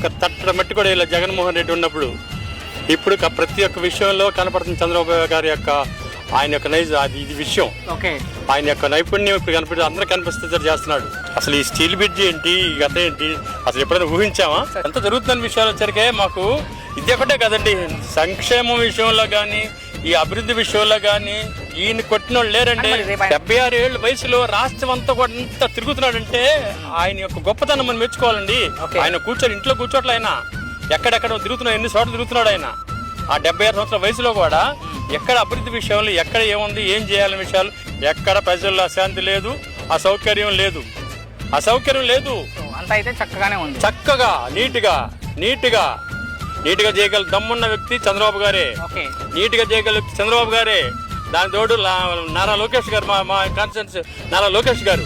ఒక్క తట్ట మట్టి కూడా ఇలా జగన్మోహన్ రెడ్డి ఉన్నప్పుడు. ఇప్పుడు ప్రతి ఒక్క విషయంలో కనపడుతుంది చంద్రబాబు గారి యొక్క ఆయన యొక్క ఇది విషయం. ఆయన యొక్క నైపుణ్యం ఇప్పుడు కనిపిస్తుంది, అందరూ కనిపిస్తే చేస్తున్నాడు. అసలు ఈ స్టీల్ బ్రిడ్జ్ ఏంటి, ఈ గత ఏంటి, అసలు ఎప్పుడైనా ఊహించామా? ఎంత జరుగుతున్న విషయాలు వచ్చరికే మాకు ఇది ఒకటే కదండి. సంక్షేమం విషయంలో కానీ, ఈ అభివృద్ధి విషయంలో కానీ ఈయన కొట్టిన వాళ్ళు లేరండి. 76 ఏళ్ళ వయసులో రాష్ట్రం అంతా కూడా ఎంత తిరుగుతున్నాడంటే ఆయన యొక్క గొప్పతనం మనం మెచ్చుకోవాలండి. ఆయన ఇంట్లో కూర్చోట్ల ఆయన ఎక్కడెక్కడ తిరుగుతున్నాడు, ఎన్ని చోట్ల తిరుగుతున్నాడు ఆయన. ఆ 76 సంవత్సరాల వయసులో కూడా ఎక్కడ అభివృద్ధి విషయంలో ఎక్కడ ఏముంది, ఏం చేయాలనే విషయాలు ఎక్కడ ప్రజల్లో అశాంతి లేదు, అసౌకర్యం లేదు. అంతా అయితే చక్కగానే ఉంది. చక్కగా నీట్గా చేయగల దమ్మున్న వ్యక్తి చంద్రబాబు గారే. నీట్గా చేయగల వ్యక్తి చంద్రబాబు గారే. దాని తోడు నారా లోకేష్ గారు, మా కాన్స్టిట్యూన్సీ నారా లోకేష్ గారు.